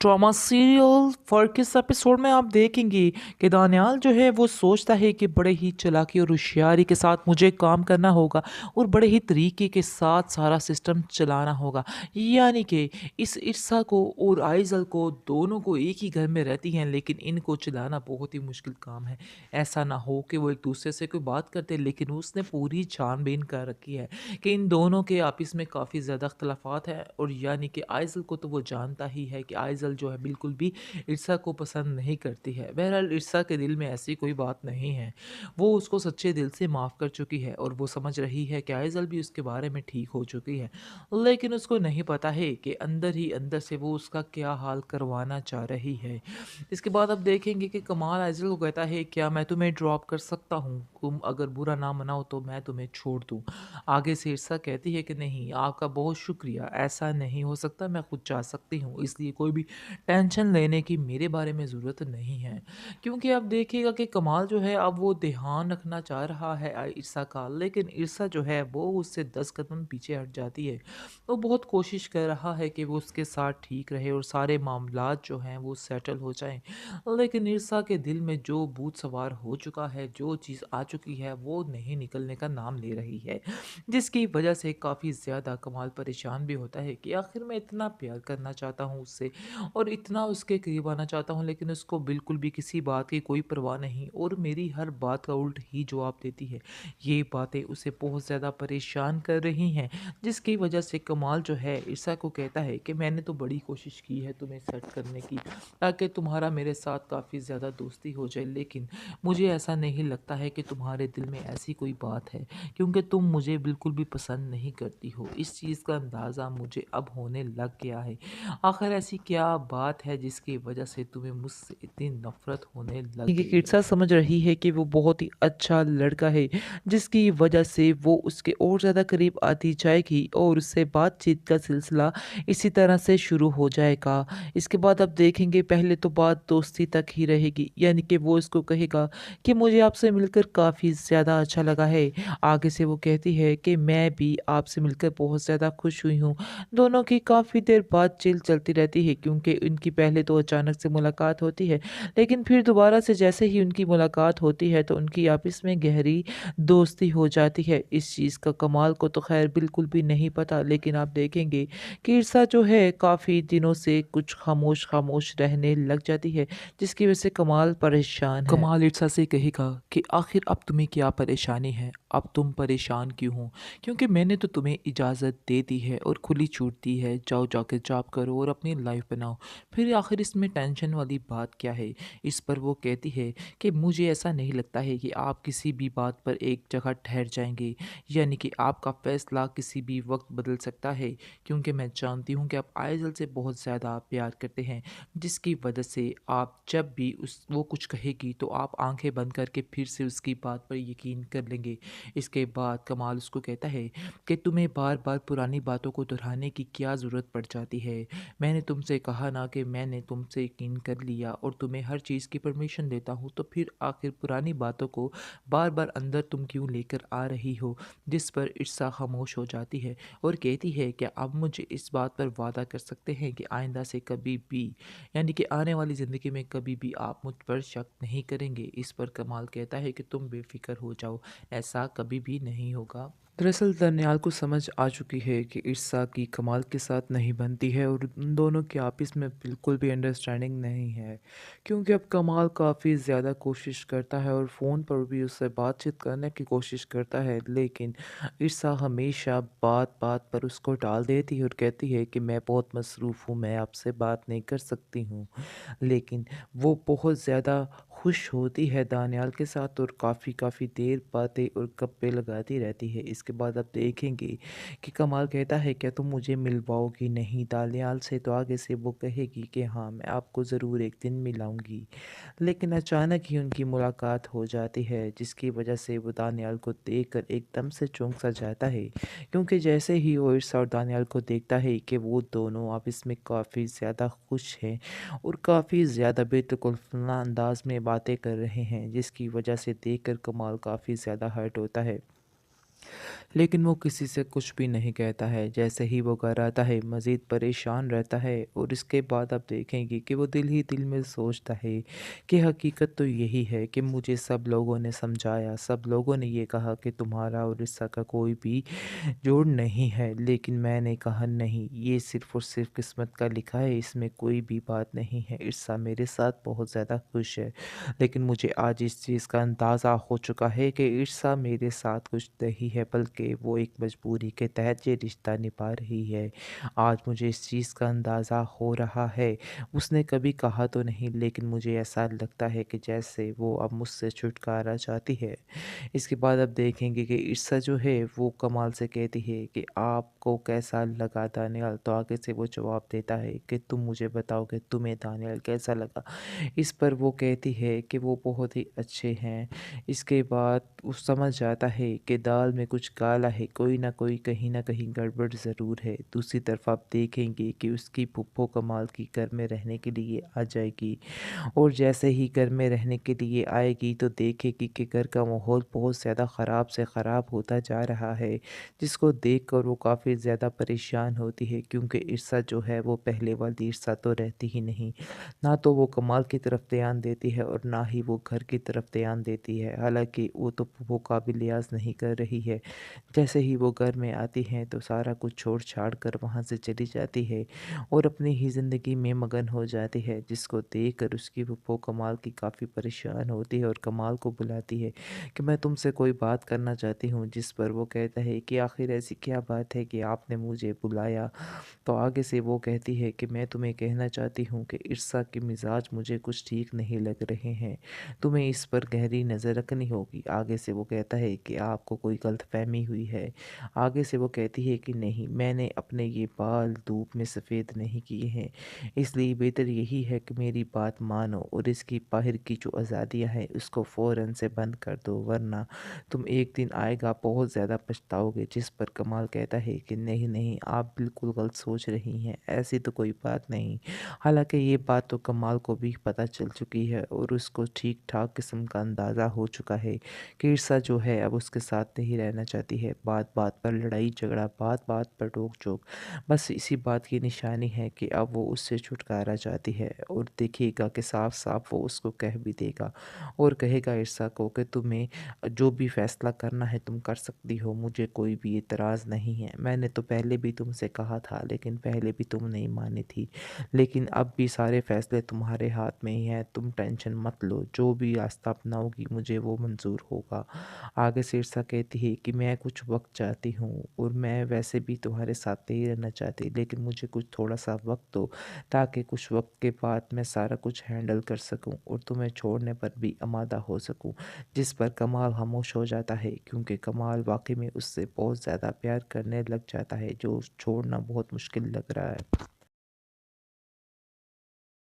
Drama serial फर्क इस episode में आप देखेंगे कि दानियाल जो है वो सोचता है कि बड़े ही चालाकी और होशियारी के साथ मुझे काम करना होगा और बड़े ही तरीके के साथ सारा सिस्टम चलाना होगा। यानी कि इस इर्सा को और आइजल को दोनों को एक ही घर में रहती हैं, लेकिन इनको चलाना बहुत ही मुश्किल काम है। ऐसा ना हो कि वो एक दूसरे से कोई बात करते, लेकिन उसने पूरी छानबीन कर रखी है कि इन दोनों के आपस में काफ़ी ज़्यादा अख्तलाफात है। और यानी कि आइज़ल को तो वो जानता ही है कि आइज़ल जो है बिल्कुल भी इर्सा को पसंद नहीं करती है। बहरहाल इर्सा के दिल में ऐसी कोई बात नहीं है, वो उसको सच्चे दिल से माफ़ कर चुकी है और वो समझ रही है कि आइज़ल भी उसके बारे में ठीक हो चुकी है। लेकिन उसको नहीं पता है कि अंदर ही अंदर से वो उसका क्या हाल करवाना चाह रही है। इसके बाद अब देखेंगे कि कमाल आइज़ल को कहता है, क्या मैं तुम्हें ड्रॉप कर सकता हूँ? तुम अगर बुरा ना मनाओ तो मैं तुम्हें छोड़ दूँ। आगे से ईर्षा कहती है कि नहीं, आपका बहुत शुक्रिया, ऐसा नहीं हो सकता, मैं खुद जा सकती हूँ, इसलिए कोई भी टेंशन लेने की मेरे बारे में ज़रूरत नहीं है। क्योंकि अब देखिएगा कि कमाल जो है अब वो ध्यान रखना चाह रहा है ईर्षा का, लेकिन ईर्षा जो है वो उससे 10 कदम पीछे हट जाती है। वो बहुत कोशिश कर रहा है कि वो उसके साथ ठीक रहे और सारे मामलात जो हैं वो सेटल हो जाएं, लेकिन ईर्षा के दिल में जो भूत सवार हो चुका है, जो चीज़ आ चुकी है, वो नहीं निकलने का नाम ले रही है, जिसकी वजह से काफ़ी ज़्यादा कमाल परेशान भी होता है कि आखिर मैं इतना प्यार करना चाहता हूँ उससे और इतना उसके करीब आना चाहता हूँ, लेकिन उसको बिल्कुल भी किसी बात की कोई परवाह नहीं और मेरी हर बात का उल्ट ही जवाब देती है। ये बातें उसे बहुत ज़्यादा परेशान कर रही हैं, जिसकी वजह से कमाल जो है ईर्षा को कहता है कि मैंने तो बड़ी कोशिश की है तुम्हें सेट करने की, ताकि तुम्हारा मेरे साथ काफ़ी ज़्यादा दोस्ती हो जाए, लेकिन मुझे ऐसा नहीं लगता है कि तुम्हारे दिल में ऐसी कोई बात है, क्योंकि तुम मुझे बिल्कुल भी पसंद नहीं करती हो। इस चीज़ का अंदाज़ा मुझे अब होने लग गया है। आखिर ऐसी क्या बात है जिसकी वजह से तुम्हें मुझसे इतनी नफ़रत होने लग कि गई है? ईर्षा समझ रही है कि वो बहुत ही अच्छा लड़का है, जिसकी वजह से वो उसके और ज़्यादा करीब आती जाएगी और उससे बातचीत का सिलसिला इसी तरह से शुरू हो जाएगा। इसके बाद अब देखेंगे, पहले तो बात दोस्ती तक ही रहेगी, यानी कि वो इसको कहेगा कि मुझे आपसे मिलकर काफ़ी ज़्यादा अच्छा लगा है। आगे से वो कहती है कि मैं भी आपसे मिलकर बहुत ज़्यादा खुश हुई हूँ। दोनों की काफ़ी देर बातचीत चलती रहती है, क्योंकि उनकी पहले तो अचानक से मुलाकात होती है, लेकिन फिर दोबारा से जैसे ही उनकी मुलाकात होती है तो उनकी आपस में गहरी दोस्ती हो जाती है। इस चीज़ का कमाल को तो ख़ैर बिल्कुल भी नहीं पता, लेकिन आप देखेंगे कि ईर्षा जो है काफ़ी दिनों से कुछ खामोश रहने लग जाती है, जिसकी वजह से कमाल परेशान है। कमाल ईर्षा से कहेगा कि आखिर अब तुम्हें क्या परेशानी है? अब तुम परेशान क्यों हो? क्योंकि मैंने तो तुम्हें इजाज़त दे दी है और खुली छूट दी है, जाओ जाके जॉब करो और अपनी लाइफ बनाओ। फिर आखिर इसमें टेंशन वाली बात क्या है? इस पर वो कहती है कि मुझे ऐसा नहीं लगता है कि आप किसी भी बात पर एक जगह ठहर जाएंगे, यानी कि आपका फ़ैसला किसी भी वक्त बदल सकता है, क्योंकि मैं जानती हूँ कि आप आइज़ल से बहुत ज़्यादा प्यार करते हैं, जिसकी वजह से आप जब भी उस वो कुछ कहेगी तो आप आंखें बंद करके फिर से उसकी बात पर यकीन कर लेंगे। इसके बाद कमाल उसको कहता है कि तुम्हें बार बार पुरानी बातों को दोहराने की क्या ज़रूरत पड़ जाती है? मैंने तुमसे कहा ना कि मैंने तुमसे यकीन कर लिया और तुम्हें हर चीज़ की परमिशन देता हूँ, तो फिर आखिर पुरानी बातों को बार बार अंदर तुम क्यों लेकर आ रही हो? जिस पर ईर्षा खामोश हो जाती है और कहती है कि अब मुझे इस बात पर वादा कर सकते हैं कि आइंदा से कभी भी, यानी कि आने वाली ज़िंदगी में कभी भी आप मुझ पर शक नहीं करेंगे। इस पर कमाल कहता है कि तुम बेफ़िक्र हो जाओ, ऐसा कभी भी नहीं होगा। दरअसल दनियाल को समझ आ चुकी है कि ईर्षा की कमाल के साथ नहीं बनती है और उन दोनों के आपस में बिल्कुल भी अंडरस्टैंडिंग नहीं है, क्योंकि अब कमाल काफ़ी ज़्यादा कोशिश करता है और फ़ोन पर भी उससे बातचीत करने की कोशिश करता है, लेकिन ईर्षा हमेशा बात बात पर उसको टाल देती है और कहती है कि मैं बहुत मसरूफ़ हूँ, मैं आपसे बात नहीं कर सकती हूँ। लेकिन वो बहुत ज़्यादा खुश होती है दानियाल के साथ और काफ़ी देर बातें और गप्पे लगाती रहती है। इसके बाद आप देखेंगे कि कमाल कहता है, क्या तुम मुझे मिलवाओगी नहीं दानियाल से? तो आगे से वो कहेगी कि हाँ, मैं आपको ज़रूर एक दिन मिलाऊंगी। लेकिन अचानक ही उनकी मुलाकात हो जाती है, जिसकी वजह से वो दानियाल को देखकर एकदम से चौंक सा जाता है, क्योंकि जैसे ही वो ईर्षा और दानियाल को देखता है कि वो दोनों आपस में काफ़ी ज़्यादा खुश हैं और काफ़ी ज़्यादा बेतकल्लफ़ाना अंदाज़ में बातें कर रहे हैं, जिसकी वजह से देखकर कमाल काफ़ी ज़्यादा हर्ट होता है। लेकिन वो किसी से कुछ भी नहीं कहता है। जैसे ही वो घर आता है मज़ीद परेशान रहता है और इसके बाद आप देखेंगे कि वो दिल ही दिल में सोचता है कि हकीकत तो यही है कि मुझे सब लोगों ने समझाया, सब लोगों ने ये कहा कि तुम्हारा और ईसा का कोई भी जोड़ नहीं है, लेकिन मैंने कहा नहीं, ये सिर्फ़ और सिर्फ़ किस्मत का लिखा है, इसमें कोई भी बात नहीं है। ईसा मेरे साथ बहुत ज़्यादा खुश है, लेकिन मुझे आज इस चीज़ का अंदाज़ा हो चुका है कि ईर्षा मेरे साथ कुछ नहीं है, बल्कि वो एक मजबूरी के तहत ये रिश्ता निभा रही है। आज मुझे इस चीज़ का अंदाज़ा हो रहा है। उसने कभी कहा तो नहीं, लेकिन मुझे ऐसा लगता है कि जैसे वो अब मुझसे छुटकारा चाहती है। इसके बाद आप देखेंगे कि ईर्षा जो है वो कमाल से कहती है कि आपको कैसा लगा दानियाल? तो आगे से वो जवाब देता है कि तुम मुझे बताओ कि तुम्हें दानियाल कैसा लगा? इस पर वो कहती है कि वो बहुत ही अच्छे हैं। इसके बाद वो समझ जाता है कि दाल में कुछ काला है, कोई ना कोई कहीं न कहीं गड़बड़ ज़रूर है। दूसरी तरफ आप देखेंगे कि उसकी फूफो कमाल की घर में रहने के लिए आ जाएगी और जैसे ही घर में रहने के लिए आएगी तो देखेगी कि घर का माहौल बहुत ज़्यादा ख़राब से ख़राब होता जा रहा है, जिसको देखकर वो काफ़ी ज़्यादा परेशान होती है क्योंकि ईर्षा जो है वो पहले वाली ईर्षा तो रहती ही नहीं। ना तो वो कमाल की तरफ ध्यान देती है और ना ही वो घर की तरफ ध्यान देती है। हालाँकि वो तो फूफो का भी लिहाज़ नहीं कर रही है। जैसे ही वो घर में आती हैं तो सारा कुछ छोड़-छाड़ कर वहाँ से चली जाती है और अपनी ही ज़िंदगी में मगन हो जाती है, जिसको देखकर उसकी फूफो कमाल की काफ़ी परेशान होती है और कमाल को बुलाती है कि मैं तुमसे कोई बात करना चाहती हूँ। जिस पर वो कहता है कि आखिर ऐसी क्या बात है कि आपने मुझे बुलाया? तो आगे से वो कहती है कि मैं तुम्हें कहना चाहती हूँ कि ईर्षा के मिजाज मुझे कुछ ठीक नहीं लग रहे हैं। तुम्हें इस पर गहरी नज़र रखनी होगी। आगे से वो कहता है कि आपको कोई गलतफ़हमी हुई है। आगे से वो कहती है कि नहीं, मैंने अपने ये बाल धूप में सफ़ेद नहीं किए हैं। इसलिए बेहतर यही है कि मेरी बात मानो और इसकी बाहर की जो आज़ादियाँ हैं उसको फ़ौरन से बंद कर दो, वरना तुम एक दिन आएगा बहुत ज़्यादा पछताओगे। जिस पर कमाल कहता है कि नहीं, नहीं, आप बिल्कुल गलत सोच रही हैं, ऐसी तो कोई बात नहीं। हालाँकि ये बात तो कमाल को भी पता चल चुकी है और उसको ठीक-ठाक किस्म का अंदाज़ा हो चुका है कि ईर्षा जो है अब उसके साथ नहीं रहना चाहती है। बात-बात पर लड़ाई-झगड़ा, बात-बात पर रोक-टोक, बस इसी बात की निशानी है कि अब वो उससे छुटकारा चाहती है और देखिएगा कि साफ-साफ वो उसको कह भी देगा और कहेगा ईर्षा को कि तुम्हें जो भी फ़ैसला करना है तुम कर सकती हो, मुझे कोई भी एतराज़ नहीं है। मैंने तो पहले भी तुमसे कहा था, लेकिन पहले भी तुम नहीं मानी थी। लेकिन अब भी सारे फ़ैसले तुम्हारे हाथ में ही हैं, तुम टेंशन मत लो, जो भी रास्ता अपनाओगी मुझे वो मंज़ूर होगा। आगे शीर्षा कहती है कि मैं कुछ वक़्त चाहती हूँ और मैं वैसे भी तुम्हारे साथ नहीं रहना चाहती, लेकिन मुझे कुछ थोड़ा-सा वक़्त दो ताकि कुछ वक़्त के बाद मैं सारा कुछ हैंडल कर सकूँ और तुम्हें छोड़ने पर भी आमादा हो सकूँ। जिस पर कमाल खामोश हो जाता है क्योंकि कमाल वाक़ई में उससे बहुत ज़्यादा प्यार करने लग जाता है, जो छोड़ना बहुत मुश्किल लग रहा है।